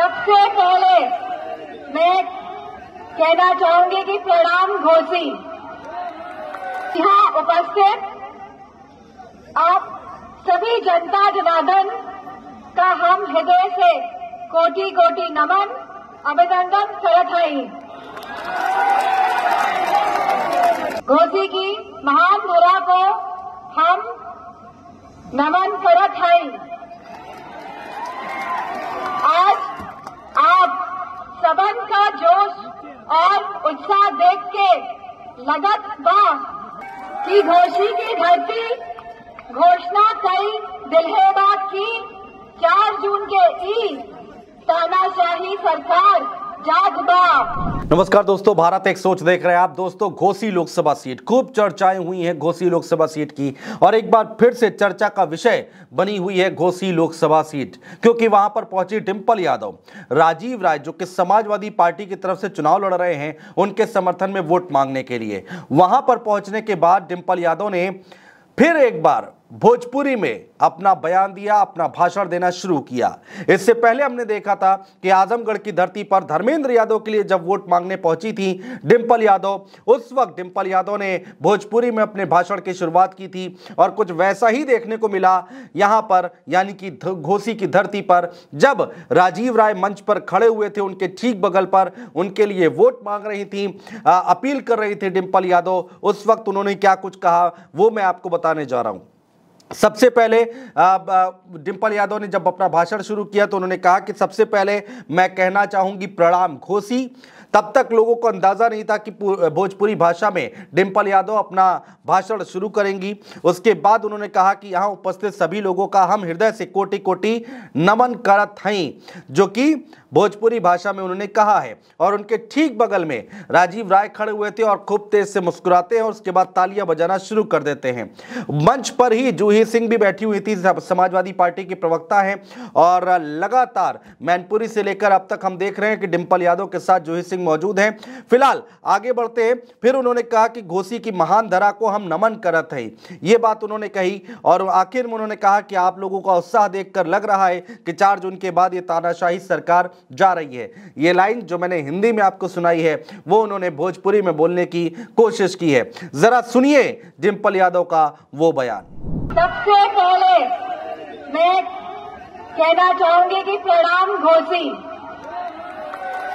सबसे पहले मैं कहना चाहूंगी कि प्रणाम घोसी। यहाँ उपस्थित आप सभी जनता जनार्दन का हम हृदय से कोटि कोटि नमन अभिनंदन करत हई। घोसी की महान धरा को हम नमन करत हई। आज आप सबन का जोश और उत्साह देख के लगत बा कि घोसी की धरती घोषणा कई दिल्हेबा की 4 जून के ई तानाशाही सरकार जाग बा। नमस्कार दोस्तों, भारत एक सोच देख रहे हैं आप। दोस्तों, घोसी लोकसभा सीट खूब चर्चाएं हुई हैं घोसी लोकसभा सीट की, और एक बार फिर से चर्चा का विषय बनी हुई है घोसी लोकसभा सीट, क्योंकि वहां पर पहुंची डिंपल यादव। राजीव राय जो कि समाजवादी पार्टी की तरफ से चुनाव लड़ रहे हैं, उनके समर्थन में वोट मांगने के लिए वहां पर पहुंचने के बाद डिंपल यादव ने फिर एक बार भोजपुरी में अपना बयान दिया, अपना भाषण देना शुरू किया। इससे पहले हमने देखा था कि आजमगढ़ की धरती पर धर्मेंद्र यादव के लिए जब वोट मांगने पहुंची थी डिंपल यादव, उस वक्त डिंपल यादव ने भोजपुरी में अपने भाषण की शुरुआत की थी, और कुछ वैसा ही देखने को मिला यहां पर, यानी कि घोसी की धरती पर जब राजीव राय मंच पर खड़े हुए थे, उनके ठीक बगल पर उनके लिए वोट मांग रही थी, अपील कर रही थी डिंपल यादव। उस वक्त उन्होंने क्या कुछ कहा वो मैं आपको बताने जा रहा हूं। सबसे पहले डिंपल यादव ने जब अपना भाषण शुरू किया तो उन्होंने कहा कि सबसे पहले मैं कहना चाहूंगी प्रणाम घोसी। तब तक लोगों को अंदाजा नहीं था कि भोजपुरी भाषा में डिंपल यादव अपना भाषण शुरू करेंगी। उसके बाद उन्होंने कहा कि यहां उपस्थित सभी लोगों का हम हृदय से कोटि कोटि नमन करत हई, जो कि भोजपुरी भाषा में उन्होंने कहा है। और उनके ठीक बगल में राजीव राय खड़े हुए थे और खूब तेज से मुस्कुराते हैं, और उसके बाद तालियां बजाना शुरू कर देते हैं। मंच पर ही जूही सिंह भी बैठी हुई थी, समाजवादी पार्टी की प्रवक्ता हैं, और लगातार मैनपुरी से लेकर अब तक हम देख रहे हैं कि डिंपल यादव के साथ जूही सिंह मौजूद हैं। फिलहाल आगे बढ़ते हैं। फिर उन्होंने कहा कि घोसी की महान धरा को हम नमन करत हैं, ये बात उन्होंने कही। और आखिर में उन्होंने कहा कि आप लोगों का उत्साह देखकर लग रहा है कि 4 जून के बाद ये तानाशाही सरकार जा रही है। ये लाइन जो मैंने हिंदी में आपको सुनाई है वो उन्होंने भोजपुरी में बोलने की कोशिश की है। जरा सुनिए डिंपल यादव का वो बयान। सबसे पहले मैं कहना चाहूंगी कि प्रणाम घोसी।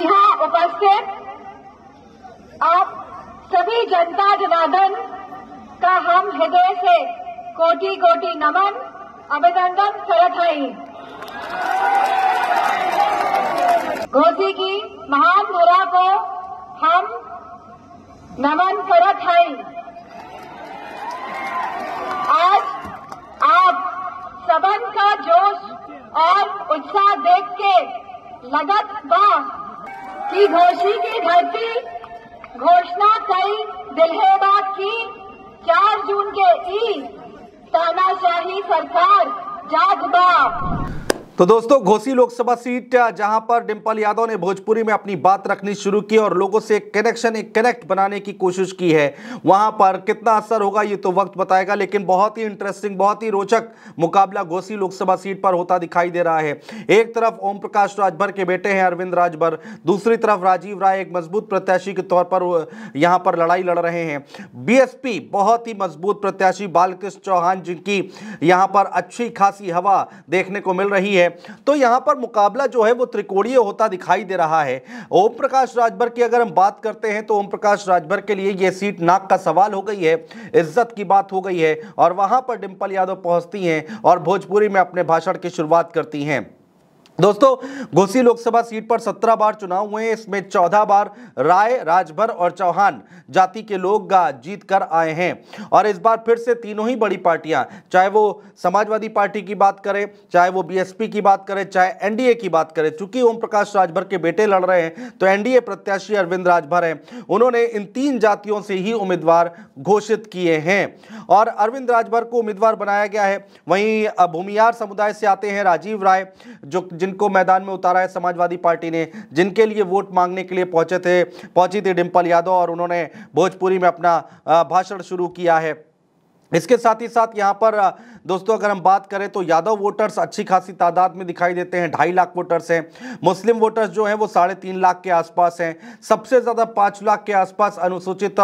यहाँ उपस्थित आप सभी जनता जनार्दन का हम हृदय से कोटि कोटि नमन अभिनंदन करत हई। घोसी की महान धरा को हम नमन करत हई। आज आप सबन का जोश और उत्साह देख के लगत बा कि घोसी की धरती घोषणा कई दिल्हेबा की 4 जून के ई तानाशाही सरकार जाग बा। तो दोस्तों, घोसी लोकसभा सीट जहां पर डिंपल यादव ने भोजपुरी में अपनी बात रखनी शुरू की और लोगों से एक कनेक्ट बनाने की कोशिश की है, वहां पर कितना असर होगा ये तो वक्त बताएगा। लेकिन बहुत ही इंटरेस्टिंग, बहुत ही रोचक मुकाबला घोसी लोकसभा सीट पर होता दिखाई दे रहा है। एक तरफ ओम प्रकाश राजभर के बेटे हैं अरविंद राजभर, दूसरी तरफ राजीव राय एक मजबूत प्रत्याशी के तौर पर यहां पर लड़ाई लड़ रहे हैं। बीएसपी बहुत ही मजबूत प्रत्याशी बालकृष्ण चौहान, जिनकी यहां पर अच्छी खासी हवा देखने को मिल रही है। तो यहां पर मुकाबला जो है वो त्रिकोणीय होता दिखाई दे रहा है। ओम प्रकाश राजभर की अगर हम बात करते हैं तो ओम प्रकाश राजभर के लिए यह सीट नाक का सवाल हो गई है, इज्जत की बात हो गई है, और वहां पर डिंपल यादव पहुंचती हैं और भोजपुरी में अपने भाषण की शुरुआत करती हैं। दोस्तों, घोसी लोकसभा सीट पर 17 बार चुनाव हुए, इसमें 14 बार राय, राजभर और चौहान जाति के लोग जीत कर आए हैं। और इस बार फिर से तीनों ही बड़ी पार्टियां, चाहे वो समाजवादी पार्टी की बात करें, चाहे वो बीएसपी की बात करें, चाहे एनडीए की बात करें, चूंकि ओम प्रकाश राजभर के बेटे लड़ रहे हैं तो एनडीए प्रत्याशी अरविंद राजभर हैं, उन्होंने इन 3 जातियों से ही उम्मीदवार घोषित किए हैं और अरविंद राजभर को उम्मीदवार बनाया गया है। वहीं भूमियार समुदाय से आते हैं राजीव राय, जिनको मैदान में उतारा है समाजवादी पार्टी ने, जिनके लिए वोट मांगने के लिए पहुंची थी डिंपल यादव, और उन्होंने भोजपुरी में अपना भाषण शुरू किया है। इसके साथ ही साथ यहाँ पर दोस्तों अगर हम बात करें तो यादव वोटर्स अच्छी खासी तादाद में दिखाई देते हैं, 2.5 लाख वोटर्स हैं। मुस्लिम वोटर्स जो हैं वो 3.5 लाख के आसपास हैं। सबसे ज़्यादा 5 लाख के आसपास अनुसूचित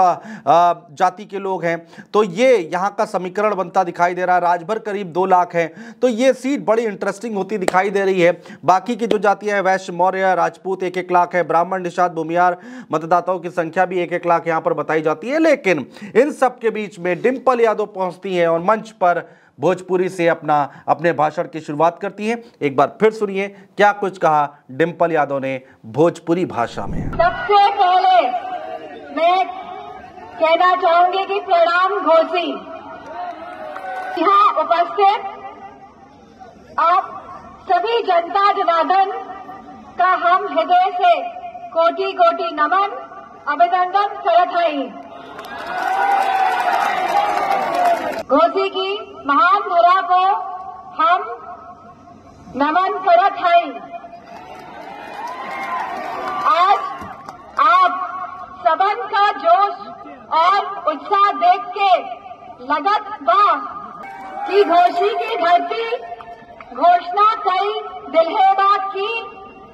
जाति के लोग हैं। तो ये यहाँ का समीकरण बनता दिखाई दे रहा है। राजभर करीब 2 लाख है। तो ये सीट बड़ी इंटरेस्टिंग होती दिखाई दे रही है। बाकी की जो जातियाँ हैं, वैश्य, मौर्य, राजपूत 1-1 लाख है, ब्राह्मण, निषाद, भूमियार मतदाताओं की संख्या भी 1-1 लाख यहाँ पर बताई जाती है। लेकिन इन सब के बीच में डिंपल यादव पहुंचती है और मंच पर भोजपुरी से अपने भाषण की शुरुआत करती हैं। एक बार फिर सुनिए क्या कुछ कहा डिंपल यादव ने भोजपुरी भाषा में। सबसे पहले मैं कहना चाहूंगी कि प्रणाम घोसी। यहाँ उपस्थित आप सभी जनता जनार्दन का हम हृदय से कोटि कोटि नमन अभिनंदन करत हई। घोसी की महान धरा को हम नमन करत हई। आज आप सबन का जोश और उत्साह देख के लगत बा कि घोसी की धरती घोषणा कई दिल्हे बात की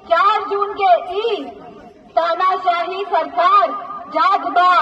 4 जून के ई तानाशाही सरकार जाग बा।